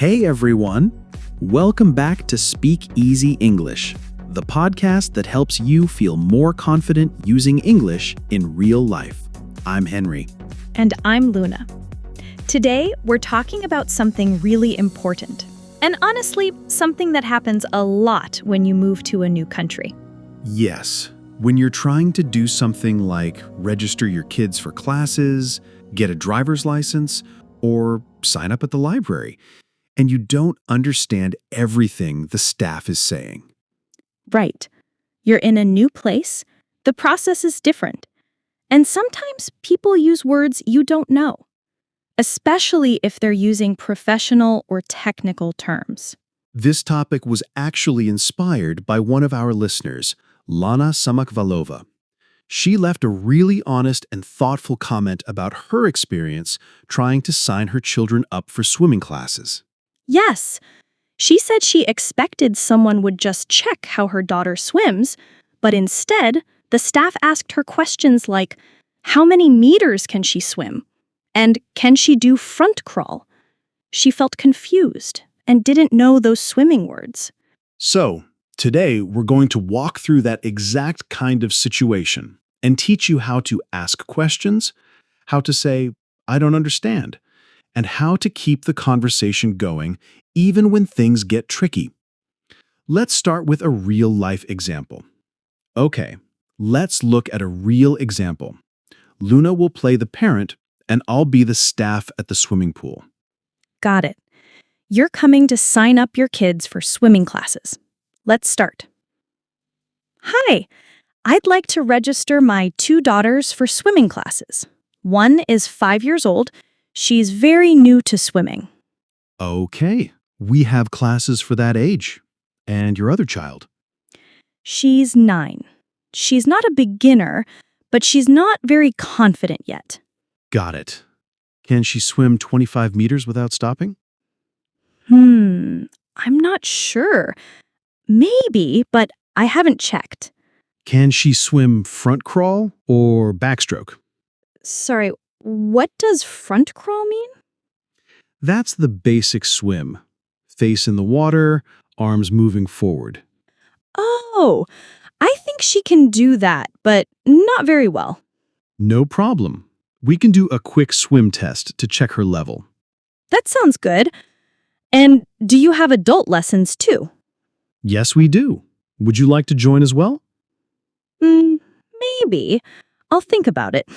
Hey everyone! Welcome back to Speak Easy English, the podcast that helps you feel more confident using English in real life. I'm Henry. And I'm Luna. Today, we're talking about something really important. And honestly, something that happens a lot when you move to a new country. Yes, when you're trying to do something like register your kids for classes, get a driver's license, or sign up at the library, and you don't understand everything the staff is saying. Right. You're in a new place, the process is different. And sometimes people use words you don't know, especially if they're using professional or technical terms. This topic was actually inspired by one of our listeners, Lana Samakvalova. She left a really honest and thoughtful comment about her experience trying to sign her children up for swimming classes. Yes, she said she expected someone would just check how her daughter swims, but instead, the staff asked her questions like, how many meters can she swim? And can she do front crawl? She felt confused and didn't know those swimming words. So, today we're going to walk through that exact kind of situation and teach you how to ask questions, how to say, I don't understand, and how to keep the conversation going even when things get tricky. Let's start with a real-life example. Okay, let's look at a real example. Luna will play the parent, and I'll be the staff at the swimming pool. Got it. You're coming to sign up your kids for swimming classes. Let's start. Hi, I'd like to register my 2 daughters for swimming classes. One is 5 years old. She's very new to swimming. Okay, we have classes for that age. And your other child? She's 9. She's not a beginner, but she's not very confident yet. Got it. Can she swim 25 meters without stopping? I'm not sure. Maybe, but I haven't checked. Can she swim front crawl or backstroke? Sorry, what does front crawl mean? That's the basic swim. Face in the water, arms moving forward. Oh, I think she can do that, but not very well. No problem. We can do a quick swim test to check her level. That sounds good. And do you have adult lessons too? Yes, we do. Would you like to join as well? Maybe. I'll think about it.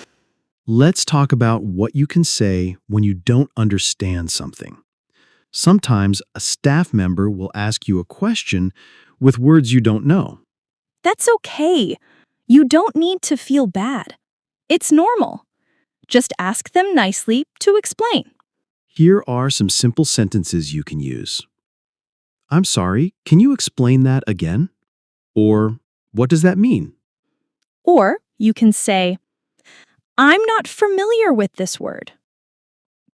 Let's talk about what you can say when you don't understand something. Sometimes a staff member will ask you a question with words you don't know. That's okay. You don't need to feel bad. It's normal. Just ask them nicely to explain. Here are some simple sentences you can use. I'm sorry, can you explain that again? Or, what does that mean? Or you can say, I'm not familiar with this word.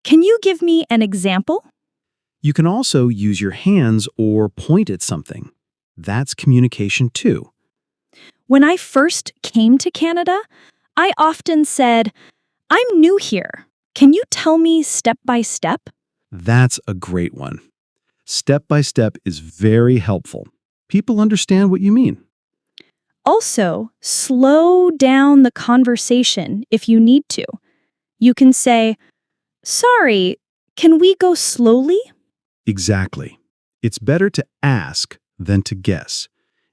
Can you give me an example? You can also use your hands or point at something. That's communication too. When I first came to Canada, I often said, I'm new here. Can you tell me step by step? That's a great one. Step by step is very helpful. People understand what you mean. Also, slow down the conversation if you need to. You can say, sorry, can we go slowly? Exactly. It's better to ask than to guess.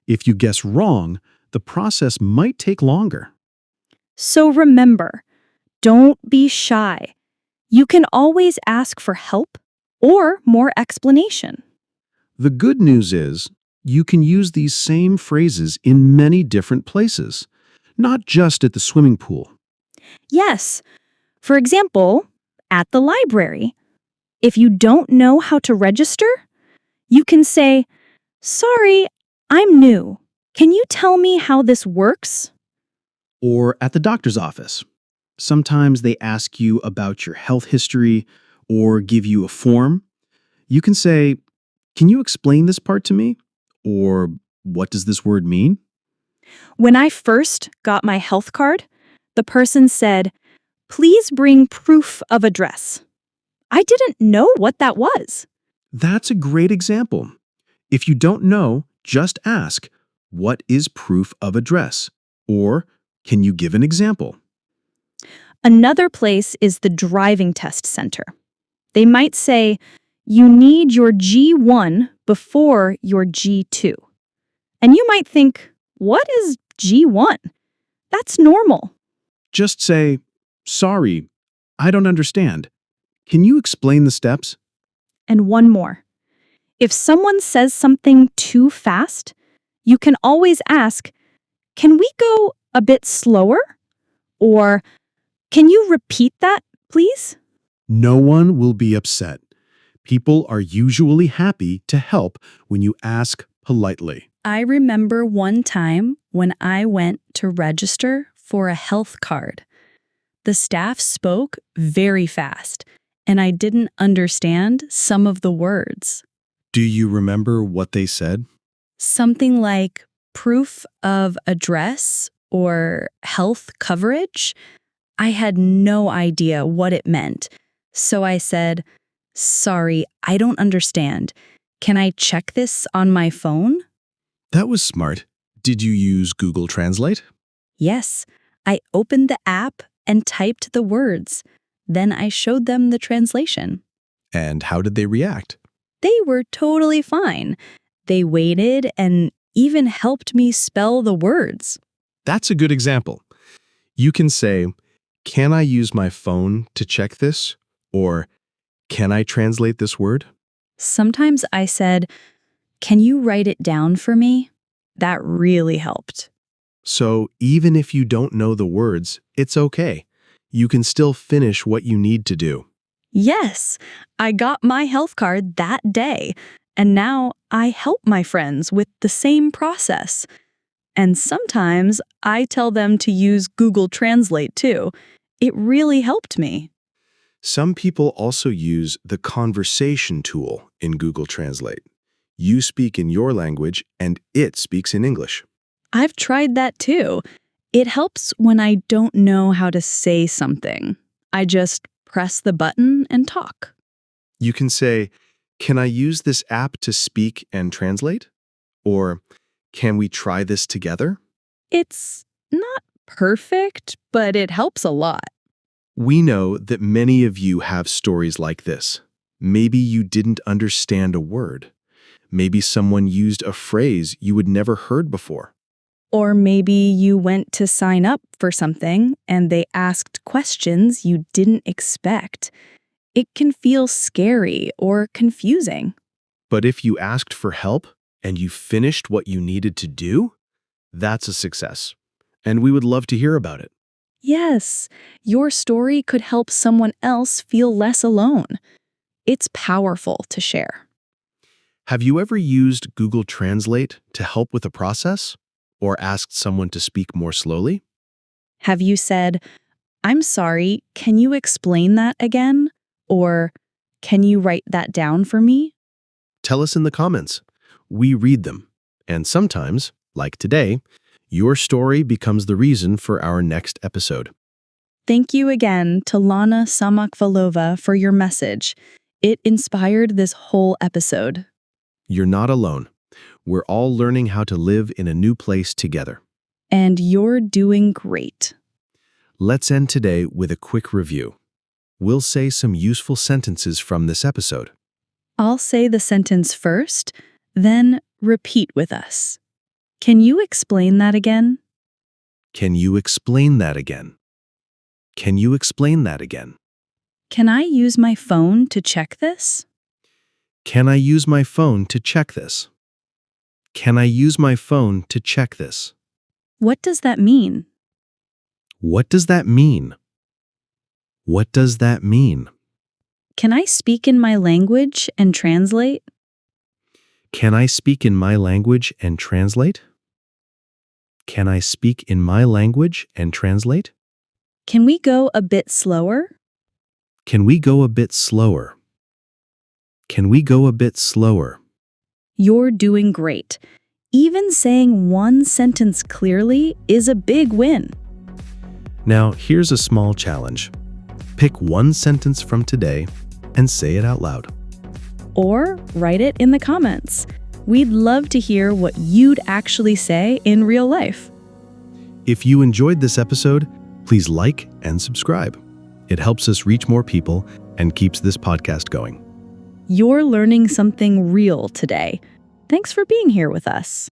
If you guess wrong, the process might take longer. So remember, don't be shy. You can always ask for help or more explanation. The good news is, you can use these same phrases in many different places, not just at the swimming pool. Yes. For example, at the library. If you don't know how to register, you can say, sorry, I'm new. Can you tell me how this works? Or at the doctor's office. Sometimes they ask you about your health history or give you a form. You can say, can you explain this part to me? Or what does this word mean? When I first got my health card, the person said, please bring proof of address. I didn't know what that was. That's a great example. If you don't know, just ask, "What is proof of address?" Or, "Can you give an example?" Another place is the driving test center. They might say, you need your G1 before your G2. And you might think, what is G1? That's normal. Just say, "Sorry, I don't understand. Can you explain the steps?" And one more. If someone says something too fast, you can always ask, can we go a bit slower? Or, can you repeat that, please? No one will be upset. People are usually happy to help when you ask politely. I remember one time when I went to register for a health card. The staff spoke very fast, and I didn't understand some of the words. Do you remember what they said? Something like proof of address or health coverage. I had no idea what it meant. So I said, sorry, I don't understand. Can I check this on my phone? That was smart. Did you use Google Translate? Yes, I opened the app and typed the words. Then I showed them the translation. And how did they react? They were totally fine. They waited and even helped me spell the words. That's a good example. You can say, "Can I use my phone to check this?" Or, "Can I translate this word?" Sometimes I said, can you write it down for me? That really helped. So even if you don't know the words, it's okay. You can still finish what you need to do. Yes, I got my health card that day, and now I help my friends with the same process. And sometimes I tell them to use Google Translate too. It really helped me. Some people also use the conversation tool in Google Translate. You speak in your language and it speaks in English. I've tried that too. It helps when I don't know how to say something. I just press the button and talk. You can say, "Can I use this app to speak and translate?" Or, "Can we try this together?" It's not perfect, but it helps a lot. We know that many of you have stories like this. Maybe you didn't understand a word. Maybe someone used a phrase you had never heard before. Or maybe you went to sign up for something and they asked questions you didn't expect. It can feel scary or confusing. But if you asked for help and you finished what you needed to do, that's a success. And we would love to hear about it. Yes, your story could help someone else feel less alone. It's powerful to share. Have you ever used Google Translate to help with a process? Or asked someone to speak more slowly? Have you said, I'm sorry, can you explain that again? Or, can you write that down for me? Tell us in the comments. We read them. And sometimes, like today, your story becomes the reason for our next episode. Thank you again to Lana Samakvalova for your message. It inspired this whole episode. You're not alone. We're all learning how to live in a new place together. And you're doing great. Let's end today with a quick review. We'll say some useful sentences from this episode. I'll say the sentence first, then repeat with us. Can you explain that again? Can you explain that again? Can you explain that again? Can I use my phone to check this? Can I use my phone to check this? Can I use my phone to check this? What does that mean? What does that mean? What does that mean? Can I speak in my language and translate? Can I speak in my language and translate? Can I speak in my language and translate? Can we go a bit slower? Can we go a bit slower? Can we go a bit slower? You're doing great. Even saying one sentence clearly is a big win. Now, here's a small challenge. Pick one sentence from today and say it out loud. or write it in the comments. We'd love to hear what you'd actually say in real life. If you enjoyed this episode, please like and subscribe. It helps us reach more people and keeps this podcast going. You're learning something real today. Thanks for being here with us.